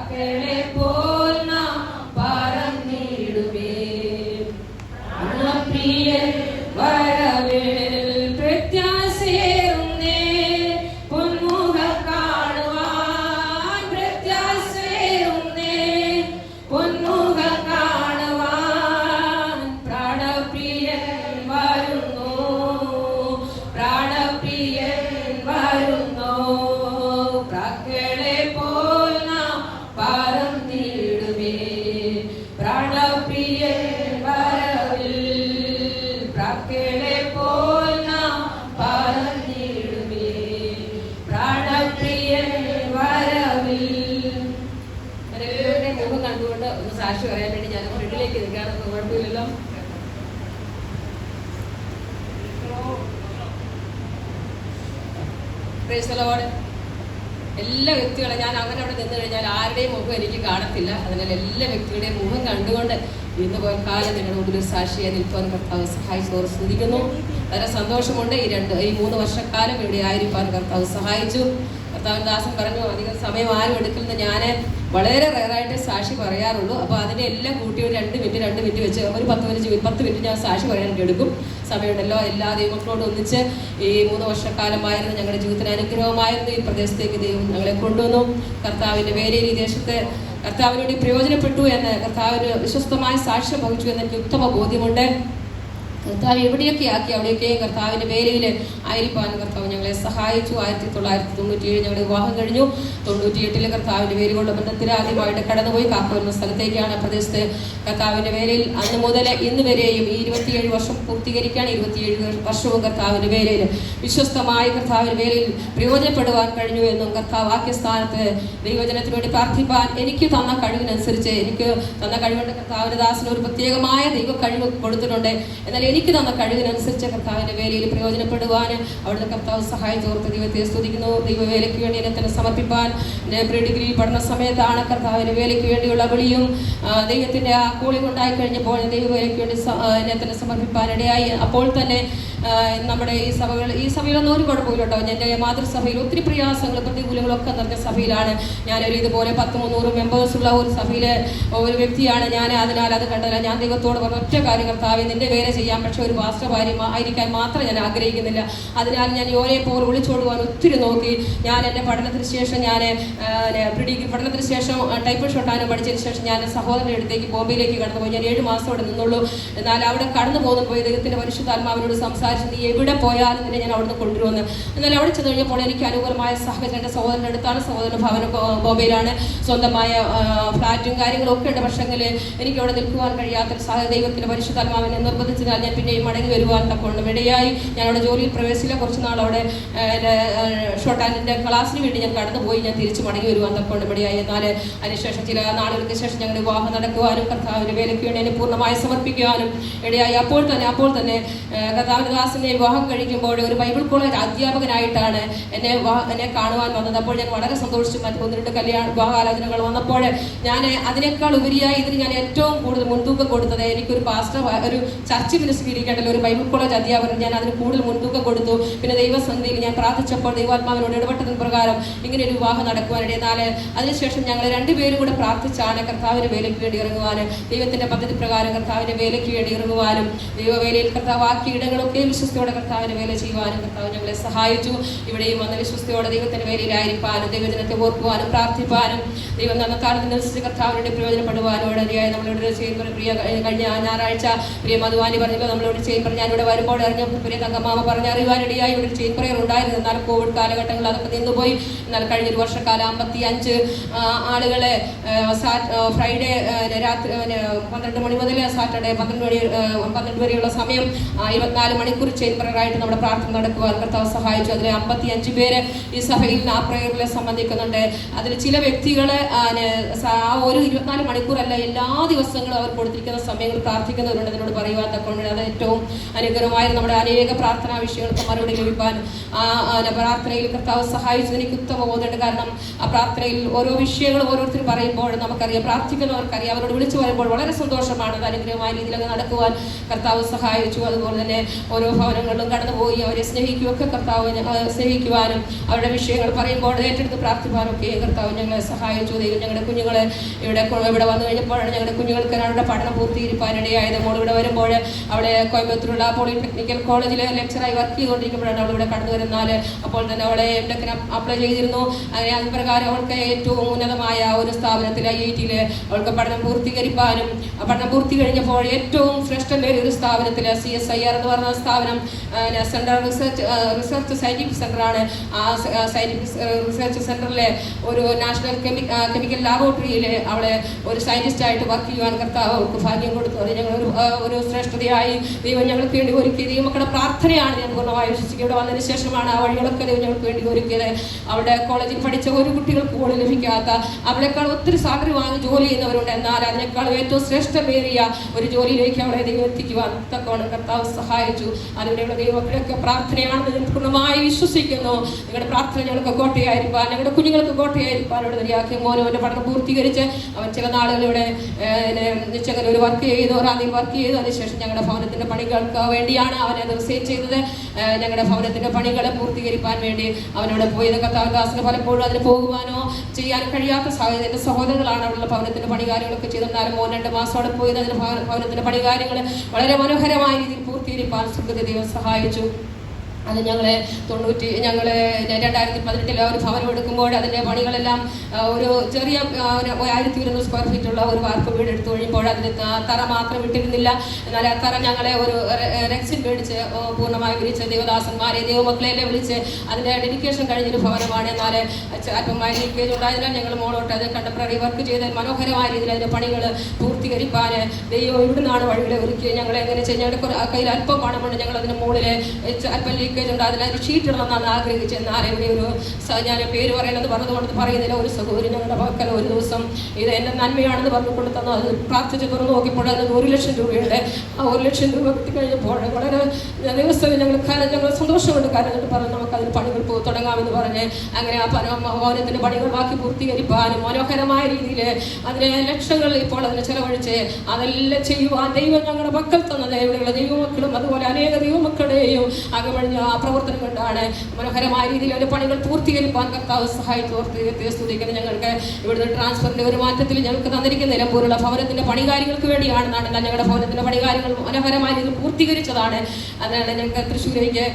പ്രാക്കളെ പോൽ നാം പറന്നിടുവേ. പ്രിയൻ വരവിൽ പ്രത്യാശയേറുന്നേ, പൊന്മുഖം കാണുവാൻ പ്രത്യാശയേറുന്നേ, പൊന്മുഖം കാണുവാൻ പ്രാണപ്രിയൻ വരുന്നു, പ്രാണപ്രിയൻ വരുന്നു. പ്രാക്കളെ പോൽ നാം പറന്നിടുവേ, പ്രാണപ്രിയൻ വരവിൽ, പ്രാക്കളെ പോൽ നാം പറന്നിടുവേ, പ്രാണപ്രിയൻ വരവിൽ. മുഖം കണ്ടുകൊണ്ട് ഒന്ന് സാക്ഷി പറയാൻ വേണ്ടി ഞാൻ ഫ്രണ്ടിലേക്ക് നിൽക്കാനൊന്നും കുഴപ്പമില്ലല്ലോ. Praise the Lord. എല്ലാ വ്യക്തികളും ഞാൻ അങ്ങനെ അവിടെ നിന്ന് കഴിഞ്ഞാൽ ആരുടെയും മുഖം എനിക്ക് കാണത്തില്ല. അതിനാൽ എല്ലാ വ്യക്തികളുടെയും മുഖം കണ്ടുകൊണ്ട് ഇന്ന് പോൽക്കാലം നിങ്ങളുടെ മുമ്പിൽ സാക്ഷിയായി നിൽക്കാൻ കർത്താവ് സഹായിച്ചു സ്തുതിക്കുന്നു. വളരെ സന്തോഷമുണ്ട്. ഈ 3 വർഷക്കാലം ഇവിടെ ആയിരിക്കാൻ കർത്താവ് സഹായിച്ചു. കർത്താവ് ദാസൻ പറഞ്ഞു അധികം സമയം ആരും എടുക്കുന്ന ഞാൻ വളരെ റെയറായിട്ട് സാക്ഷി പറയാറുള്ളൂ. അപ്പോൾ അതിനെ എല്ലാം കൂട്ടി ഒരു 2 മിനിറ്റ് വെച്ച് ഒരു 10 മിനിറ്റ് ഞാൻ സാക്ഷി പറയാനായിട്ട് എടുക്കും. സമയമുണ്ടല്ലോ. എല്ലാ ദൈവങ്ങളോടും ഒന്നിച്ച് ഈ 3 വർഷക്കാലമായിരുന്നു ഞങ്ങളുടെ ജീവിതത്തിന് അനുഗ്രഹമായിരുന്നു. ഈ പ്രദേശത്തേക്ക് ദൈവം ഞങ്ങളെ കൊണ്ടുവന്നു. കർത്താവിൻ്റെ വേലയിൽ ഈ ദേശത്ത് കർത്താവിനോട് പ്രയോജനപ്പെട്ടു എന്ന് കർത്താവിന് വിശ്വസ്തമായ സാക്ഷ്യം വഹിച്ചു എന്ന് എനിക്ക് ഉത്തമ ബോധ്യമുണ്ട്. കർത്താവ് എവിടെയൊക്കെ ആക്കി അവിടെയൊക്കെയും കർത്താവിൻ്റെ വേലയിൽ ആയിരിക്കാൻ കർത്താവ് ഞങ്ങളെ സഹായിച്ചു. 1997 ഞങ്ങളുടെ വിവാഹം കഴിഞ്ഞു. 98 കർത്താവിൻ്റെ വേലകളുടെ ബന്ധത്തിൽ ആദ്യമായിട്ട് കടന്നുപോയി. കാക്കവരുന്ന സ്ഥലത്തേക്കാണ് പ്രദേശത്ത് കർത്താവിൻ്റെ വേലയിൽ അന്ന് മുതൽ ഇന്ന് വരെയും ഈ 27 വർഷം പൂർത്തീകരിക്കുകയാണ്. 27 വർഷവും കർത്താവിൻ്റെ വേലയിൽ വിശ്വസ്തമായി കർത്താവിൻ്റെ വേലയിൽ പ്രയോജനപ്പെടുവാൻ കഴിഞ്ഞു എന്നും കർത്താവ് വാക്യസ്ഥാനത്ത് ദൈവജനത്തിന് വേണ്ടി പ്രാർത്ഥിപ്പാൻ എനിക്ക് തന്ന കഴിവിനനുസരിച്ച് എനിക്ക് തന്ന കഴിവുണ്ട്. കർത്താവിൻ്റെ ദാസന് ഒരു പ്രത്യേകമായ ദൈവ കഴിവ് കൊടുത്തിട്ടുണ്ട്. എന്നാൽ എനിക്ക് തന്ന കഴിവിനനുസരിച്ച് കർത്താവിൻ്റെ വേലയിൽ പ്രയോജനപ്പെടുവാൻ അവിടുത്തെ കർത്താവ് സഹായിച്ചോർത്ത് ദൈവത്തെ സ്തുതിക്കുന്നു. ദൈവവേലയ്ക്ക് വേണ്ടി എന്നെ തന്നെ സമർപ്പിപ്പാൻ പ്രീ ഡിഗ്രി പഠന സമയത്താണ് കർത്താവിൻ്റെ വേലയ്ക്ക് വേണ്ടിയുള്ള വിളിയും ദൈവത്തിൻ്റെ ആ കോളിംഗ് ഉണ്ടായി കഴിഞ്ഞപ്പോൾ ദൈവവേലയ്ക്ക് വേണ്ടി എന്നെ തന്നെ സമർപ്പിപ്പാൻ ഇടയായി. അപ്പോൾ തന്നെ നമ്മുടെ ഈ സഭയിലൊന്നും ഒരു കുഴപ്പമില്ല കേട്ടോ. എൻ്റെ മാതൃസഭയിൽ ഒത്തിരി പ്രയാസങ്ങളും പ്രതികൂലങ്ങളൊക്കെ നിറഞ്ഞ സഭയിലാണ് ഞാനൊരു ഇതുപോലെ 200-300 മെമ്പേഴ്സുള്ള ഒരു സഭയിലെ ഒരു വ്യക്തിയാണ് ഞാൻ. അതിനാൽ അത് കണ്ടല്ല ഞാൻ ദൈവത്തോട് പറഞ്ഞ ഒറ്റ കാര്യം, കർത്താവെ നിന്റെ വേല ചെയ്യാൻ പക്ഷെ ഒരു പാസ്റ്റർ ആയിരിക്കാൻ മാത്രം ഞാൻ ആഗ്രഹിക്കുന്നില്ല. അതിനാൽ ഞാൻ യോനെ പോലെ വിളിച്ചോടുവാൻ ഒത്തിരി നോക്കി. ഞാൻ എൻ്റെ പഠനത്തിന് ശേഷം ഞാൻ പ്രീ ഡിഗ്രി പഠനത്തിന് ശേഷം ടൈപ്പ് ഷോട്ടാനും പഠിച്ചതിന് ശേഷം ഞാൻ സഹോദരൻ്റെ അടുത്തേക്ക് ബോംബെയിലേക്ക് കടന്നുപോയി. ഞാൻ 7 മാസം അവിടെ നിന്നുള്ളൂ. എന്നാൽ അവിടെ കടന്നു പോകുമ്പോൾ ദൈവത്തിൻ്റെ പരിശുദ്ധാത്മാവിനോട് സംസാരിച്ച് നീ എവിടെ പോയാലും നിന്നെ ഞാൻ അവിടുന്ന് കൊണ്ടുവരുമെന്ന്. എന്നാൽ അവിടെ ചെന്ന് കഴിഞ്ഞപ്പോൾ എനിക്ക് അനുകൂലമായ സാഹചര്യം എൻ്റെ സഹോദരൻ്റെ അടുത്താണ്. സഹോദരൻ്റെ ഭവനം ബോംബെയിലാണ്. സ്വന്തമായ ഫ്ലാറ്റും കാര്യങ്ങളും ഒക്കെ ഉണ്ട്. പക്ഷെങ്കിൽ എനിക്ക് അവിടെ നിൽക്കുവാൻ കഴിയാത്ത ദൈവത്തിൻ്റെ പരിശുദ്ധാത്മാവിനെ നിർബന്ധിച്ചതിനാൽ ഞാൻ പിന്നെയും മടങ്ങി വരുവാൻ തക്കൊണ്ട് ഇടയായി. ഞാൻ അവിടെ ജോലിയിൽ പ്രവേശിച്ചില്ല. കുറച്ച് നാൾ അവിടെ എൻ്റെ ഷോർട്ട് ഹാൻഡിൻ്റെ ക്ലാസ്സിന് വേണ്ടി ഞാൻ കടന്നുപോയി. ഞാൻ തിരിച്ച് മടങ്ങി വരുവാൻ തക്കൊണ്ട് ഇടയായി. എന്നാൽ അതിനുശേഷം ചില നാളുകൾക്ക് ശേഷം ഞങ്ങളുടെ വിവാഹം നടക്കുവാനും കർത്താവിൻ്റെ വേലയ്ക്ക് വേണ്ടി എന്നെ പൂർണ്ണമായി സമർപ്പിക്കുവാനും ഇടയായി. അപ്പോൾ തന്നെ കർത്താവിൻ്റെ ദാസനെ വിവാഹം കഴിക്കുമ്പോൾ ഒരു ബൈബിൾ കോളേജ് അധ്യാപകനായിട്ടാണ് എന്നെ കാണുവാൻ വന്നത്. അപ്പോൾ ഞാൻ വളരെ സന്തോഷിച്ചു. മറ്റ് 1-2 വിവാഹാലോചനകൾ വന്നപ്പോൾ ഞാൻ അതിനേക്കാൾ ഉപരിയായി ഇതിന് ഞാൻ ഏറ്റവും കൂടുതൽ മുൻതൂക്കം കൊടുത്തത് എനിക്കൊരു പാസ്റ്റർ ഒരു ചർച്ച് മിനിസ്ട്രി ഇരിക്കേണ്ടല്ലോ, ഒരു ബൈബിൾ കോളേജ് അധ്യാപകൻ, ഞാൻ അതിന് കൂടുതൽ മുൻതൂക്കം കൊടുത്തു. പിന്നെ ദൈവസന്നിധിയിൽ ഞാൻ പ്രാർത്ഥിച്ചപ്പോൾ ദൈവാത്മാവിനോട് ഇടപെട്ടതിന് പ്രകാരം ഇങ്ങനെ ഒരു വിവാഹം നടക്കുവാനിടയിൽ. എന്നാൽ അതിനുശേഷം ഞങ്ങൾ 2 പേരും കൂടെ പ്രാർത്ഥിച്ചാണ് കർത്താവിൻ്റെ വേലയ്ക്ക് വേണ്ടി ഇറങ്ങുവാനും ദൈവത്തിൻ്റെ പദ്ധതി പ്രകാരം കർത്താവിൻ്റെ വേലയ്ക്ക് വേണ്ടി ഇറങ്ങുവാനും ദൈവവേലയിൽ കർത്താവ് ആക്കിയ ഇടങ്ങളൊക്കെ വിശ്വസ്തയോടെ കർത്താവിൻ്റെ വേല ചെയ്യുവാനും കർത്താവ് ഞങ്ങളെ സഹായിച്ചു. ഇവിടെയും വന്ന വിശ്വസ്തയോടെ ദൈവത്തിൻ്റെ വേലയിലായിരിക്കാനും ദൈവജനത്തെ ഓർക്കുവാനും പ്രാർത്ഥിപ്പാനും ദൈവം തന്ന കാലത്തിനനുസരിച്ച് കർത്താവിനോട് പ്രയോജനപ്പെടുവാനും ഇടയായി. നമ്മളിവിടെ ചെയ്യുമ്പോൾ പ്രിയ കഴിഞ്ഞ ഞായറാഴ്ച പ്രിയ മധുവാനി പറഞ്ഞല്ലോ നമ്മളിവിടെ ചെയ്യുമ്പോൾ ഞാനിവിടെ വരുമ്പോൾ അറിഞ്ഞപ്പോൾ പ്രിയ തങ്കമാമ പറഞ്ഞ അറിയുവാനിടയായി. ഇവിടെ ചെയിൻ പ്രയർ ഉണ്ടായിരുന്നു. എന്നാൽ കോവിഡ് കാലഘട്ടങ്ങളിൽ അതൊക്കെ നിന്നുപോയി. എന്നാൽ കഴിഞ്ഞൊരു വർഷക്കാലം 55 ആളുകളെ ഫ്രൈഡേ രാത്രി 12 മണി മുതൽ സാറ്റർഡേ 12 വരെയുള്ള സമയം 24 മണിക്കൂർ ചെയിൻ പ്രയറായിട്ട് നമ്മുടെ പ്രാർത്ഥന നടക്കുവാൻ കർത്താവ് സഹായിച്ചു. അതിൽ 55 പേര് ഈ സഭയിൽ ആ പ്രയറിൽ സംബന്ധിക്കുന്നുണ്ട്. അതിൽ ചില വ്യക്തികൾ ആ ഒരു 24 മണിക്കൂറല്ല എല്ലാ ദിവസങ്ങളും അവർ കൊടുത്തിരിക്കുന്ന സമയങ്ങൾ പ്രാർത്ഥിക്കുന്നവരുണ്ട്. അതിനോട് പറയുവാൻ തക്കൊണ്ട് അത് ഏറ്റവും അനുഗ്രഹമായി നമ്മുടെ അനേക പ്രാർത്ഥനാ വിഷയങ്ങൾക്ക് മറുപടി ലഭിക്കാൻ പ്രാർത്ഥനയിൽ കർത്താവ് സഹായിച്ചത് എനിക്ക് ഉത്തമ ബോധമുണ്ട്. കാരണം ആ പ്രാർത്ഥനയിൽ ഓരോ വിഷയങ്ങളും ഓരോരുത്തർ പറയുമ്പോൾ നമുക്കറിയാം, പ്രാർത്ഥിക്കുന്നവർക്കറിയാം. അവരോട് വിളിച്ചു പറയുമ്പോൾ വളരെ സന്തോഷമാണ്. അത് അനുഗ്രഹമായ രീതിയിലൊക്കെ നടക്കുവാൻ കർത്താവ് സഹായിച്ചു. അതുപോലെ തന്നെ ഓരോ ഭവനങ്ങളിലും കടന്നുപോയി അവരെ സ്നേഹിക്കുകയൊക്കെ കർത്താവ് സ്നേഹിക്കുവാനും അവരുടെ വിഷയങ്ങൾ പറയുമ്പോൾ ഏറ്റെടുത്ത് പ്രാർത്ഥിക്കാനൊക്കെ കർത്താവ് ഞങ്ങളെ സഹായിച്ചു. ദൈവം ഞങ്ങളുടെ കുഞ്ഞുങ്ങളെ ഇവിടെ വന്നു കഴിഞ്ഞപ്പോഴാണ് ഞങ്ങളുടെ കുഞ്ഞുങ്ങൾക്ക് അവരുടെ പഠനം പൂർത്തീകരിക്കാനിടയായത്. മോളിവിടെ വരുമ്പോൾ അവിടെ കോയമ്പത്തൂരുള്ള പോളിടെക്നിക്കൽ കോളേജിൽ ലെക്ചറായി വർക്ക് ചെയ്തുകൊണ്ടിരിക്കുമ്പോഴാണ് അവളിവിടെ കടന്നു വരുന്നാൽ അപ്പോൾ തന്നെ അവളെ എംടെക്കിന് അപ്ലൈ ചെയ്തിരുന്നു. അങ്ങനെ അത് പ്രകാരം അവൾക്ക് ഏറ്റവും ഉന്നതമായ ഒരു സ്ഥാപനത്തിൽ IIT-യിൽ അവൾക്ക് പഠനം പൂർത്തീകരിക്കാനും പഠനം പൂർത്തി കഴിഞ്ഞപ്പോൾ ഏറ്റവും ശ്രേഷ്ഠമേറിയ ഒരു സ്ഥാപനത്തിൽ CSIR എന്ന് പറഞ്ഞ സ്ഥാപനം സെൻട്രൽ റിസർച്ച് സയന്റിഫിക് സെൻ്ററാണ്. ആ സയന്റിഫിക് റിസർച്ച് സെൻ്ററിലെ ഒരു നാഷണൽ കെമിക്കൽ ലാബോറട്ടറിയിൽ അവളെ ഒരു സയന്റിസ്റ്റായിട്ട് വർക്ക് ചെയ്യുവാൻ കർത്താവ് അവൾക്ക് ഭാഗ്യം കൊടുത്തു. അത് ഞങ്ങൾ ഒരു ശ്രേഷ്ഠതയായി ദൈവം ഞങ്ങൾക്ക് വേണ്ടി ഒരുക്കി. ദൈവമക്കളുടെ പ്രാർത്ഥനയാണ് ഞാൻ പൂർണ്ണമായി വിശ്വസിക്കുക. ഇവിടെ വന്നതിന് ശേഷമാണ് ആ വഴികളൊക്കെ ദൈവം ഞങ്ങൾക്ക് വേണ്ടി ഒരുക്കിയത്. അവിടെ കോളേജിൽ പഠിച്ച ഒരു കുട്ടികൾക്ക് പോലും ലഭിക്കാത്ത അവളെക്കാൾ ഒത്തിരി സാലറി വാങ്ങി ജോലി ചെയ്യുന്നവരുണ്ട്. എന്നാൽ അതിനേക്കാളും ഏറ്റവും ശ്രേഷ്ഠമേറിയ ഒരു ജോലിയിലേക്ക് അവളെ ദൈവം എത്തിക്കുവാൻ തക്കവണ്ണം കർത്താവ് സഹായിച്ചു. അതിനുള്ള ദൈവമക്കളൊക്കെ പ്രാർത്ഥനയാണെന്ന് ഞാൻ പൂർണ്ണമായി വിശ്വസിക്കുന്നു. നിങ്ങളുടെ പ്രാർത്ഥന ഞങ്ങൾക്ക് കോട്ടയായിരിക്കാൻ, ഞങ്ങളുടെ കുഞ്ഞുങ്ങൾക്ക് കോട്ടയായിരിക്കാൻ ഇവിടെ നിരയാക്കി. മോനവൻ്റെ പഠനം പൂർത്തീകരിച്ച് അവൻ ചില നാളുകളിവിടെ നിശ്ചകൻ ഒരു വർക്ക് ചെയ്തു, റാന്നിയിൽ വർക്ക് ചെയ്തു. അതിനുശേഷം ഞങ്ങളുടെ ഭവനത്തിൻ്റെ പണികൾക്ക് വേണ്ടിയാണ് അവനെ റിസൈൻ ചെയ്തത്. ഞങ്ങളുടെ ഭവനത്തിൻ്റെ പണികളെ പൂർത്തീകരിക്കാൻ വേണ്ടി അവനവിടെ പോയത്. കർത്താവദാസിന് പലപ്പോഴും അതിന് പോകുവാനോ ചെയ്യാൻ കഴിയാത്ത സാഹചര്യം. എൻ്റെ സഹോദരങ്ങളാണ് അവിടെയുള്ള ഭവനത്തിൻ്റെ പണികാര്യങ്ങളൊക്കെ ചെയ്തിരുന്നാലും മോൻ 2 മാസം അവിടെ പോയത്. അതിന് ഭവനത്തിൻ്റെ പണികാര്യങ്ങൾ വളരെ മനോഹരമായ രീതിയിൽ പൂർത്തീകരിക്കാൻ സുഖത്തെ ദൈവം സഹായിച്ചു. അത് ഞങ്ങൾ 2018 ഒരു ഭവനം എടുക്കുമ്പോൾ അതിൻ്റെ പണികളെല്ലാം ഒരു ചെറിയ 1200 സ്ക്വയർ ഫീറ്റുള്ള ഒരു വാർപ്പ് വീട് എടുത്തു കഴിയുമ്പോൾ അതിൻ്റെ തറ മാത്രം ഇട്ടിരുന്നില്ല. എന്നാൽ ആ തറ ഞങ്ങളെ ഒരു റെക്സിൻ മേടിച്ച് പൂർണ്ണമായി വിളിച്ച് ദേവദാസന്മാരെ ദൈവമക്കളെല്ലാം വിളിച്ച് അതിൻ്റെ ഡെഡിക്കേഷൻ കഴിഞ്ഞൊരു ഭവനമാണ്. എന്നാൽ അല്പമായി ലീക്കേജ് ഉണ്ടായതിനാൽ ഞങ്ങൾ മോളോട്ട് അത് കണ്ടംപററി വർക്ക് ചെയ്ത് മനോഹരമായ രീതിയിൽ അതിൻ്റെ പണികൾ പൂർത്തീകരിക്കാൻ ദൈവം ഇവിടുന്നാണ് വഴികളെ ഒരുക്കി. ഞങ്ങൾ എങ്ങനെ വെച്ചാൽ ഞങ്ങളുടെ കയ്യിൽ അല്പം പണമുണ്ട്. ഞങ്ങൾ അതിന് മുകളിൽ അല്പം ലീക്കേജ് ഉണ്ട്, അതിനൊരു ഷീറ്റ് ഇടണമെന്നാണ് ആഗ്രഹിച്ചത്. എന്നാൽ ഇവിടെ ഒരു ഞാൻ പേര് പറയണമെന്ന് പറഞ്ഞുകൊണ്ട് പറയുന്നില്ല. ഒരു സഹോദരി ഞങ്ങളുടെ പക്കൽ ഒരു ദിവസം ഇത് എൻ്റെ നന്മയാണെന്ന് പറഞ്ഞുകൊണ്ട് തന്നു. അത് പ്രാർത്ഥിച്ച് തുറന്നു നോക്കിയപ്പോൾ അതിന് 1 ലക്ഷം രൂപയുണ്ട്. ആ 1 ലക്ഷം രൂപ കിട്ടിക്കഴിഞ്ഞപ്പോൾ വളരെ ദിവസം ഞങ്ങൾ സന്തോഷമുണ്ട്. കാരണം പറഞ്ഞു നമുക്കതിന് പണികൾ തുടങ്ങാമെന്ന് പറഞ്ഞ് അങ്ങനെ ആ ഭവനത്തിൻ്റെ പണികൾ ബാക്കി പൂർത്തീകരിക്കാനും മനോഹരമായ രീതിയിൽ അതിന് ലക്ഷങ്ങൾ ഇപ്പോൾ അതിന് ചെലവഴിച്ച് അതെല്ലാം ചെയ്യുവാൻ ദൈവം ഞങ്ങളുടെ പക്കൽ തന്നത്. ഇവിടെയുള്ള ദൈവമക്കളും അതുപോലെ അനേക ദൈവമക്കളുടെയും അകമഴിഞ്ഞ ആ പ്രവർത്തനം കൊണ്ടാണ് മനോഹരമായ രീതിയിൽ അവരുടെ പണികൾ പൂർത്തീകരിക്കാൻ കർത്താവ് സഹായിച്ചോർത്ത് സ്തുതിക്കുന്നത്. ഞങ്ങൾക്ക് ഇവിടുന്ന് ട്രാൻസ്ഫറിൻ്റെ ഒരു മാറ്റത്തിൽ ഞങ്ങൾക്ക് തന്നിരിക്കുന്ന നിലമ്പൂരുള്ള ഭവനത്തിൻ്റെ പണികാര്യങ്ങൾക്ക് വേണ്ടിയാണെന്നാണ്. എന്നാൽ ഞങ്ങളുടെ ഭവനത്തിൻ്റെ പണികാര്യങ്ങൾ മനോഹരമായ രീതിയിൽ പൂർത്തീകരിച്ചതാണ്. അതാണ് ഞങ്ങൾക്ക് തൃശ്ശൂരേക്ക്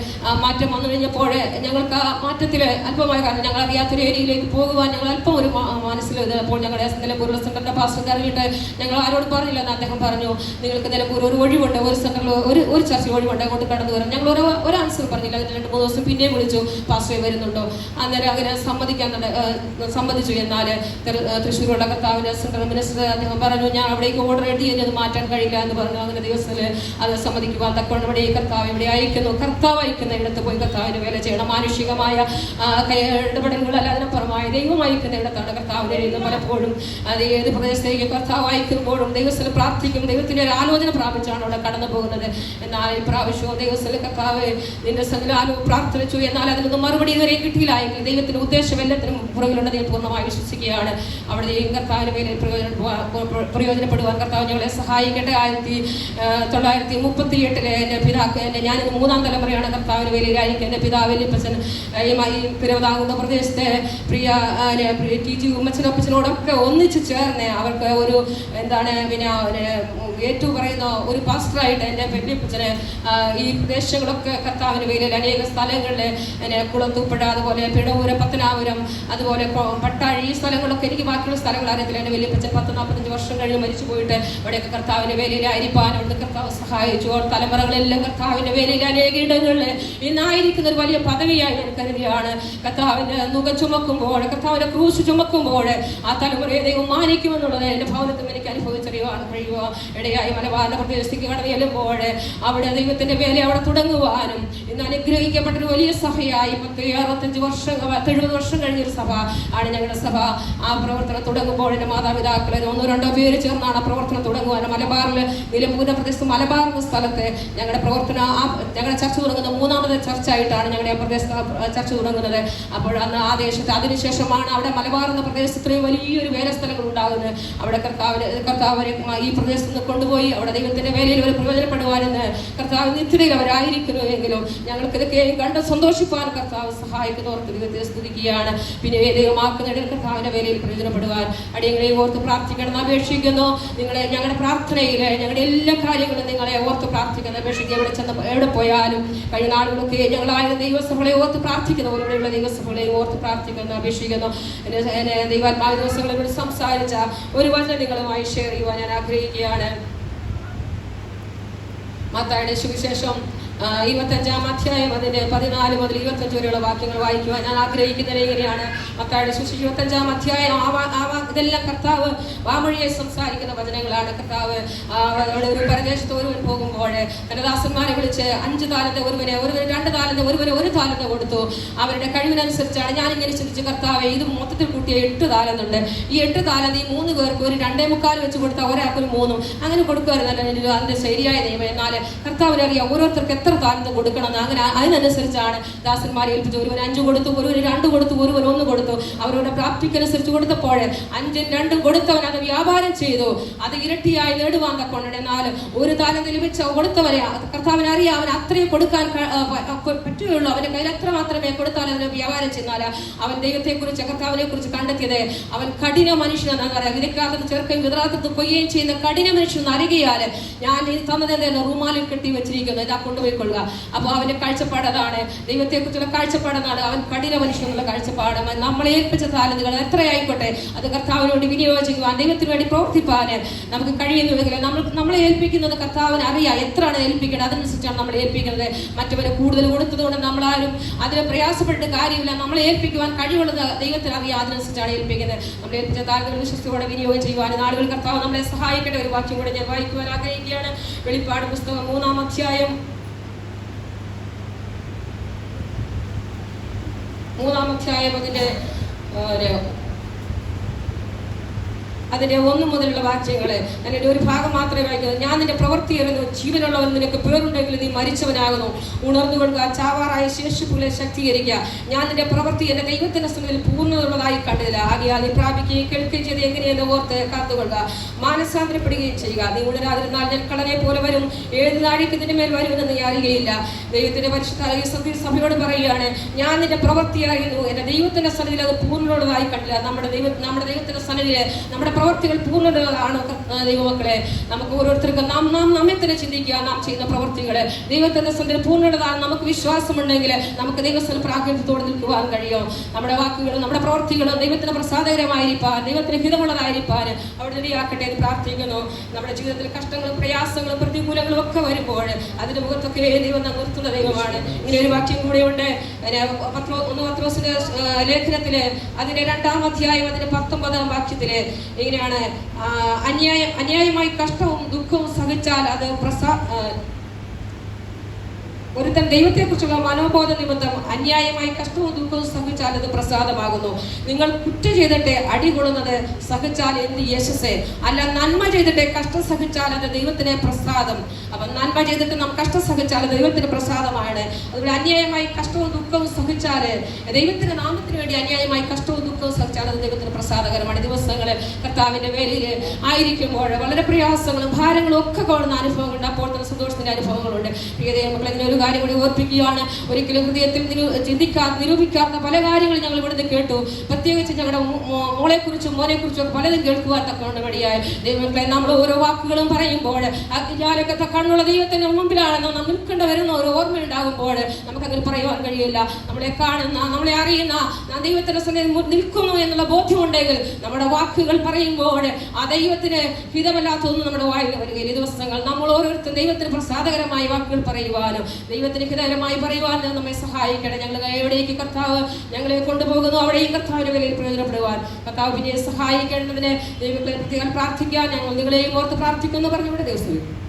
മാറ്റം വന്നു കഴിഞ്ഞപ്പോൾ ഞങ്ങൾക്ക് ആ മാറ്റത്തിൽ അല്പമായ കാരണം ഞങ്ങൾ അറിയാത്തൊരു ഏരിയയിലേക്ക് പോകുവാൻ ഞങ്ങൾ അല്പം ഒരു മനസ്സിൽ അപ്പോൾ ഞങ്ങളുടെ നിലമ്പൂരുള്ള സെൻ്ററിൻ്റെ പാസ്റ്റർ അറിയിട്ട് ഞങ്ങൾ ആരോട് പറഞ്ഞില്ലെന്ന് അദ്ദേഹം പറഞ്ഞു, നിങ്ങൾക്ക് നിലമ്പൂർ ഒരു ഒഴിവുണ്ട്, ഒരു സെൻ്ററിൽ ഒരു ചർച്ച ഒഴിവുണ്ട്, അങ്ങോട്ട് കടന്നു വരാം. ഞങ്ങൾ ഒരു ആൻസർ പറഞ്ഞില്ല. 2-3 ദിവസം പിന്നെയും വിളിച്ചു, പാസ്റ്റർ വരുന്നുണ്ടോ? അന്നേരം അങ്ങനെ സമ്മതിച്ചു. എന്നാൽ തൃശ്ശൂരുള്ള കർത്താവിൻ്റെ സെൻട്രൽ മിനിസ്റ്റർ അദ്ദേഹം പറഞ്ഞു, ഞാൻ അവിടേക്ക് ഓർഡർ റെഡി ചെയ്ത് മാറ്റാൻ കഴിയില്ല എന്ന് പറഞ്ഞു. അങ്ങനെ ദിവസത്തിൽ അത് സമ്മതിക്കുവാൻ തക്കൊണ്ട് ഇവിടെ കർത്താവ് ഇവിടെ അയക്കുന്നു. കർത്താവ് അയക്കുന്ന ഇടത്ത് പോയി കർത്താവിന് വേല ചെയ്യണം. മാനുഷികമായ ഇടപെടലുകളല്ല, അതിനപ്പുറമായ ദൈവം അയക്കുന്ന ഇടത്താണ് കർത്താവിൻ്റെ ഇന്ന് പലപ്പോഴും അത് ഏത് പ്രദേശത്തേക്ക് കർത്താവ് അയക്കുമ്പോഴും ദൈവത്തിൽ പ്രാർത്ഥിക്കും. ദൈവത്തിൻ്റെ ഒരു ആലോചന പ്രാപിച്ചാണ് അവിടെ കടന്നു പോകുന്നത്. എന്നാൽ ഈ പ്രാവശ്യവും ദൈവത്തിൽ കർത്താവ് നിന്റെ സകലാലും പ്രാർത്ഥിച്ചു. എന്നാൽ അതിനൊന്നും മറുപടി ഇതുവരെ കിട്ടിയില്ലായെങ്കിൽ ദൈവത്തിൻ്റെ ഉദ്ദേശം എല്ലാത്തിനും പുറകിലുണ്ടെന്ന് ഞാൻ പൂർണ്ണമായി വിശ്വസിക്കുകയാണ്. അവിടെ ദൈവം കർത്താവിന് മേലെ പ്രയോജനപ്പെടുവാൻ കർത്താവ് ഞങ്ങളെ സഹായിക്കട്ടെ. 1938 എൻ്റെ പിതാക്ക് ഞാനിത് 3-ാം തലമുറയാണ് കർത്താവിന് വേലയിലായിരിക്കും. എൻ്റെ പിതാവ് വല്യപ്പച്ചൻ ഈ തിരുവിതാംകൂർ പ്രദേശത്തെ പ്രിയ TG ഉമ്മച്ചനൊപ്പച്ചനോടൊക്കെ ഒന്നിച്ച് ചേർന്ന് അവർക്ക് ഒരു ഏറ്റവും പറയുന്ന ഒരു പാസ്റ്ററായിട്ട് എൻ്റെ വല്യപ്പച്ചന് ഈ പ്രദേശങ്ങളൊക്കെ കർത്താവിന് വേലയിൽ അനേക സ്ഥലങ്ങളിൽ കുളത്തൂപ്പുഴ, അതുപോലെ പിടവൂര, പത്തനാപുരം, അതുപോലെ പട്ടാഴി, ഈ സ്ഥലങ്ങളൊക്കെ എനിക്ക് ബാക്കിയുള്ള സ്ഥലങ്ങൾ അറിയത്തില്ല. എൻ്റെ വല്യപ്പച്ചൻ 10-45 വർഷം കഴിഞ്ഞ് മരിച്ചു പോയിട്ട് അവിടെയൊക്കെ കർത്താവിൻ്റെ വേലയിലായിരിക്കാൻ അവിടുന്ന് കർത്താവ് സഹായിച്ചു. തലമുറകളെല്ലാം കർത്താവിൻ്റെ വേലയിൽ അനേക ഇടങ്ങളിൽ ഇന്നായിരിക്കുന്ന ഒരു വലിയ പദവിയായി ഞാൻ കരുതിയാണ്. കർത്താവിൻ്റെ നുകം ചുമക്കുമ്പോൾ, കർത്താവിൻ്റെ ക്രൂശ് ചുമക്കുമ്പോൾ ആ തലമുറയെ ദൈവം മാനിക്കുമെന്നുള്ളത് എൻ്റെ ഭവനത്തിൽ എനിക്ക് അനുഭവിച്ചറിയുവാൻ കഴിയുക ഇടയായി. മലബാറിൻ്റെ പ്രദേശത്തേക്ക് കടന്നു ചെല്ലുമ്പോൾ അവിടെ ദൈവത്തിൻ്റെ വേല അവിടെ തുടങ്ങുവാനും ഇന്ന് അനുഗ്രഹിക്കപ്പെട്ടൊരു വലിയ സഭയായി 65 വർഷം 70 വർഷം കഴിഞ്ഞൊരു സഭ ആണ് ഞങ്ങളുടെ സഭ. ആ പ്രവർത്തനം തുടങ്ങുമ്പോൾ എൻ്റെ മാതാപിതാക്കളെ 1-2 പേര് ചേർന്നാണ് ആ പ്രവർത്തനം തുടങ്ങുവാൻ. മലബാറിൽ നിലമ്പൂരിൻ്റെ പ്രദേശത്ത് മലബാർ എന്ന സ്ഥലത്ത് ഞങ്ങളുടെ പ്രവർത്തനം ഞങ്ങളുടെ ചർച്ച തുടങ്ങുന്ന 3-ാമത്തെ ചർച്ചായിട്ടാണ് ഞങ്ങളുടെ പ്രദേശത്ത് ചർച്ച തുടങ്ങുന്നത്. അപ്പോൾ അന്ന് ആ ദേശത്ത് അതിനുശേഷമാണ് അവിടെ മലബാർ എന്ന പ്രദേശത്ത് ഇത്രയും വലിയൊരു വേല സ്ഥലങ്ങൾ ഉണ്ടാകുന്നത്. അവിടെ കർത്താവിനെ ഈ പ്രദേശത്ത് നിന്ന് കൊണ്ടുപോയി അവിടെ ദൈവത്തിൻ്റെ വേലയിൽ അവർ പ്രയോജനപ്പെടുവാനെന്ന് കർത്താവ് നിത്യതയിൽ അവരായിരിക്കുന്നുവെങ്കിലും ഞങ്ങൾക്ക് ഇതൊക്കെയും കണ്ട് സന്തോഷിപ്പാൻ കർത്താവ് സഹായിക്കുന്നവർക്ക് ദൈവത്തെ സ്തുതിക്കുകയാണ്. പിന്നെ ദൈവമാക്കുന്നിടയിൽ കർത്താവിന്റെ വേലയിൽ പ്രയോജനപ്പെടുവാൻ അടിയങ്ങളെ ഓർത്ത് പ്രാർത്ഥിക്കണം അപേക്ഷിക്കുന്നു. നിങ്ങളെ ഞങ്ങളുടെ പ്രാർത്ഥനയിൽ ഞങ്ങളുടെ എല്ലാ കാര്യങ്ങളും നിങ്ങളെ ഓർത്ത് പ്രാർത്ഥിക്കുന്ന അപേക്ഷിക്കുക. എവിടെ പോയാലും കഴിഞ്ഞ നാളുകളൊക്കെ ഞങ്ങളായ ദൈവസഭകളെ ഓർത്ത് പ്രാർത്ഥിക്കുന്നു. ഇവിടെയുള്ള ദൈവസഭകളെ ഓർത്ത് പ്രാർത്ഥിക്കുന്നു അപേക്ഷിക്കുന്നു. ദൈവാത്മാവ് ദിവസങ്ങളെ സംസാരിച്ച ഒരു വചനം നിങ്ങളുമായി ഷെയർ ചെയ്യുവാൻ ഞാൻ ആഗ്രഹിക്കുകയാണ്. മത്തായിയുടെ സുവിശേഷം 25-ാം അധ്യായം അതിന്റെ 14 മുതൽ 25 വരെയുള്ള വാക്യങ്ങൾ വായിക്കുവാൻ ഞാൻ ആഗ്രഹിക്കുന്നത് എങ്ങനെയാണ്? മത്തായിയുടെ സുവിശേഷം 25-ാം അധ്യായം ഇതെല്ലാം കർത്താവ് വാമൊഴിയെ സംസാരിക്കുന്ന വചനങ്ങളാണ്. കർത്താവ് ഒരു പരദേശത്ത് ഒരുവൻ പോകുമ്പോൾ തന്റെ ദാസന്മാരെ വിളിച്ച് 5 താലന്ത് ഒരുവന് 2 താലന്ത് ഒരുവന് 1 താലന്ത് കൊടുത്തു. അവരുടെ കഴിവിനനുസരിച്ചാണ് ഞാനിങ്ങനെ ചിന്തിച്ചു, കർത്താവ് ഇത് മൊത്തത്തിൽ കൂട്ടിയ 8 താലന്തുണ്ട്. ഈ 8 താലന്ത് ഈ 3 പേർക്ക് ഒരു 2.25 വെച്ച് കൊടുത്താൽ ഒരാൾക്ക് ഒരു 3 അങ്ങനെ കൊടുക്കുമായിരുന്നല്ലോ അതിന്റെ ശരിയായ നിയമം. എന്നാൽ കർത്താവിനറിയാം ഓരോരുത്തർക്ക് എത്ര താലന്ത് കൊടുക്കണം. അങ്ങനെ അതിനനുസരിച്ചാണ് ദാസന്മാരെ ഏൽപ്പിച്ചു. ഒരുവൻ 5 കൊടുത്തു, ഒരുവന് 2 കൊടുത്തു, ഒരുവൻ 1 കൊടുത്തു. അവരുടെ പ്രാപ്തിക്കനുസരിച്ച് കൊടുത്തപ്പോൾ 5 2 കൊടുത്തവൻ അത് വ്യാപാരം ചെയ്തു, അത് ഇരട്ടിയായി നേടുവാൻ തക്കൊണ്ടത്. എന്നാൽ 1 താലന്ത് ലഭിച്ച കൊടുത്തവരെ കർത്താവിന് അറിയാം അവൻ അത്രയും കൊടുക്കാൻ പറ്റുകയുള്ളൂ. അവന്റെ കയ്യിൽ അത്ര മാത്രമേ കൊടുത്താൽ അതിന് വ്യാപാരം ചെന്നാൽ അവൻ ദൈവത്തെക്കുറിച്ച് കർത്താവിനെ കുറിച്ച് കണ്ടെത്തിയത് അവൻ കഠിന മനുഷ്യനെന്നാണ് പറയാം. വിതയ്ക്കാത്തത് ചേർക്കുകയും വിതറാത്തത് കൊയ്യുകയും ചെയ്യുന്ന കഠിന മനുഷ്യൻ അറിയുകയാൽ ഞാൻ തന്നത് എന്തായാലും റൂമാലിൽ കെട്ടി വെച്ചിരിക്കുന്നത് ഇതാ കൊണ്ടുപോയിക്കൊള്ളുക. അപ്പോൾ അവന്റെ കാഴ്ചപ്പാട് അതാണ്, ദൈവത്തെക്കുറിച്ചുള്ള കാഴ്ചപ്പാടാണ്. അവൻ കഠിന മനുഷ്യനുള്ള കാഴ്ചപ്പാട്. നമ്മളെ ഏൽപ്പിച്ച താലന്തുകൾ എത്രയായിക്കോട്ടെ അത് കർത്താവിനോട് വിനിയോഗിക്കുവാൻ ദൈവത്തിന് വേണ്ടി പ്രവർത്തിപ്പാൻ നമുക്ക് കഴിയുന്നുവെങ്കിൽ നമ്മളെ ഏൽപ്പിക്കുന്നത് കർത്താവിന് അറിയാം എത്രയാണ് ഏൽപ്പിക്കേണ്ടത്. അതനുസരിച്ചാണ് നമ്മളെ ഏൽപ്പിക്കുന്നത്. മറ്റവരെ കൂടുതൽ കൊടുത്തതുകൊണ്ട് നമ്മളാരും അതിന് പ്രയാസപ്പെട്ട് കാര്യമില്ല. നമ്മളെ ഏൽപ്പിക്കുവാൻ കഴിവുള്ളത് ദൈവത്തിന് അറിയാം, അതിനനുസരിച്ചാണ് ഏൽപ്പിക്കുന്നത്. നമ്മളെ ഏൽപ്പിച്ച താലന്തുകൾ വിശ്വസ്തയോടെ വിനിയോഗം ചെയ്യുവാൻ നാളുകൾ കർത്താവ് നമ്മളെ സഹായിക്കേണ്ട. ഒരു വാക്യം കൂടെ ഞാൻ വായിക്കുവാൻ ആഗ്രഹിക്കുകയാണ്. വെളിപ്പാട് പുസ്തകം 3-ാം അധ്യായം 3-ാം അധ്യായം അതിന്റെ 1 മുതലുള്ള വാക്യങ്ങള് അതിന്റെ ഒരു ഭാഗം മാത്രമേ വായിക്കുന്നത്. ഞാൻ നിന്റെ പ്രവൃത്തി അറിയുന്നു, ജീവനുള്ളവൻ നിനക്ക് പേരുണ്ടെങ്കിൽ നീ മരിച്ചവനാകുന്നു. ഉണർന്നുകൊള്ളുക, ചാവാറായ ശേഷിപ്പുകളെ ശക്തീകരിക്കുക. ഞാൻ നിന്റെ പ്രവൃത്തി എന്റെ ദൈവത്തിന്റെ സന്നിധിയിൽ പൂർണ്ണതയുള്ളതായി കണ്ടില്ല. ആകയാൽ നീ പ്രാപിക്കുകയും കേൾക്കുകയും ചെയ്ത് എങ്ങനെയെന്ന് ഓർത്ത് കാത്തുകൊള്ളുക, മാനസാന്തരപ്പെടുകയും ചെയ്യുക. നീ ഉണരാതിരുന്നാൽ ഞാൻ കള്ളനെ പോലെ വരും, 7 നാഴിക്ക് നിന്റെ മേൽ വരുമെന്ന് നീ അറിയുകയില്ല. ദൈവത്തിന്റെ പരിശുദ്ധ സഭയോട് പറയുകയാണ്, ഞാൻ നിന്റെ പ്രവൃത്തി അറിയുന്നു, എന്റെ ദൈവത്തിന്റെ സന്നിധിയിൽ അത് പൂർണ്ണതയുള്ളതായി കണ്ടില്ല. നമ്മുടെ ദൈവത്തിന്റെ സന്നിധിയിൽ നമ്മുടെ പ്രവർത്തികൾ പൂർണ്ണതകളാണ് ദൈവമക്കളെ. നമുക്ക് ഓരോരുത്തർക്കും നമ്മെ തന്നെ ചിന്തിക്കുക. നാം ചെയ്യുന്ന പ്രവർത്തികള് ദൈവത്തിന്റെ സന്നിധിയിൽ പൂർണ്ണതയാണ്. നമുക്ക് വിശ്വാസമുണ്ടെങ്കിൽ നമുക്ക് ദൈവസ്ഥല പ്രാഗൽഭ്യത്തോടെ നിൽക്കുവാൻ കഴിയും. നമ്മുടെ വാക്കുകളും നമ്മുടെ പ്രവർത്തികളും ദൈവത്തിന് പ്രസാദകരമായിരിക്കാൻ, ദൈവത്തിന് ഹിതമുള്ളതായിരിക്കാൻ അവിടെ ഇടയാക്കട്ടെ എന്ന് പ്രാർത്ഥിക്കുന്നു. നമ്മുടെ ജീവിതത്തിൽ കഷ്ടങ്ങളും പ്രയാസങ്ങളും പ്രതികൂലങ്ങളും ഒക്കെ വരുമ്പോൾ അതിന്റെ മുഖത്തൊക്കെ ദൈവം നിർത്തുന്ന ദൈവമാണ്. ഇങ്ങനെ ഒരു വാക്യം കൂടെയുണ്ട്. 1 പത്രോസിന്റെ ലേഖനത്തില് അതിന്റെ 2-ാം അധ്യായം അതിന്റെ 19-ാം വാക്യത്തില് ഇങ്ങനെയാണ്, അന്യായമായി കഷ്ടവും ദുഃഖവും സഹിച്ചാൽ അത് ഒരുത്തൻ ദൈവത്തെക്കുറിച്ചുള്ള മനോബോധ നിമിത്തം അന്യായമായി കഷ്ടവും ദുഃഖവും സഹിച്ചാൽ അത് പ്രസാദമാകുന്നു. നിങ്ങൾ കുറ്റം ചെയ്തിട്ട് അടികൊള്ളുന്നത് സഹിച്ചാൽ എന്ത് യശസ്സേ, അല്ല നന്മ ചെയ്തിട്ട് കഷ്ടം സഹിച്ചാൽ അത് ദൈവത്തിന് പ്രസാദം. അപ്പൊ നന്മ ചെയ്തിട്ട് നാം കഷ്ടം സഹിച്ചാൽ ദൈവത്തിന് പ്രസാദമാണ്. അതുപോലെ അന്യായമായി കഷ്ടവും ദുഃഖവും സഹിച്ചാൽ ദൈവത്തിന്റെ നാമത്തിന് വേണ്ടി അന്യായമായി കഷ്ടവും ദുഃഖവും സഹിച്ചാൽ അത് ദൈവത്തിന് പ്രസാദകരമാണ്. ദിവസങ്ങള് കർത്താവിന്റെ വേലയിൽ ആയിരിക്കുമ്പോൾ വളരെ പ്രയാസങ്ങളും ഭാരങ്ങളും ഒക്കെ കാണുന്ന അനുഭവങ്ങളുണ്ട്. അപ്പോൾ തന്നെ സന്തോഷത്തിന്റെ അനുഭവങ്ങളുണ്ട്. മക്കളെ ഒരു കാര്യം കൂടി ഓർപ്പിക്കുകയാണ്. ഒരിക്കലും ഹൃദയത്തിൽ നിരൂപിക്കാത്ത പല കാര്യങ്ങളും ഞങ്ങൾ ഇവിടുന്ന് കേട്ടു. പ്രത്യേകിച്ച് ഞങ്ങളുടെ മോളെ കുറിച്ചും മോനെ കുറിച്ചും പലതും കേൾക്കുവാൻ തക്കൊണ്ട് മടിയായി. ദൈവങ്ങളെ നമ്മൾ ഓരോ വാക്കുകളും പറയുമ്പോൾ അഗ്നിജാലകത്തെ കണ്ണുള്ള ദൈവത്തിന്റെ മുമ്പിലാണെന്ന് നാം നിൽക്കേണ്ട വരുന്ന ഒരു ഓർമ്മയുണ്ടാകുമ്പോൾ നമുക്കങ്ങനെ പറയുവാൻ കഴിയില്ല. നമ്മളെ കാണുന്ന നമ്മളെ അറിയുന്ന ദൈവത്തിന്റെ സന്നിധിയിൽ നിൽക്കുന്നു എന്നുള്ള ബോധ്യമുണ്ടെങ്കിൽ നമ്മുടെ വാക്കുകൾ പറയുമ്പോൾ ആ ദൈവത്തിന് ഹിതമല്ലാത്തതൊന്നും നമ്മുടെ വായിൽ വരികയില്ല. ഈ ദിവസങ്ങൾ നമ്മൾ ഓരോരുത്തരും ദൈവത്തിന് പ്രസാദകരമായ വാക്കുകൾ പറയുവാനും ദൈവത്തിന് ഹിതകരമായി പറയുവാനും നമ്മെ സഹായിക്കണം. ഞങ്ങൾ എവിടേക്ക് കർത്താവ് ഞങ്ങളെ കൊണ്ടുപോകുന്നു അവിടെയും കർത്താവിന്റെ വിലയിൽ പ്രയോജനപ്പെടുവാൻ കർത്താവ് പിന്നെ സഹായിക്കേണ്ടതിന് ദൈവങ്ങളെ പ്രത്യേകം പ്രാർത്ഥിക്കാൻ ഞങ്ങൾ നിങ്ങളെയും ഓർത്ത് പ്രാർത്ഥിക്കുന്നു പറഞ്ഞുകൊണ്ട് ദിവസം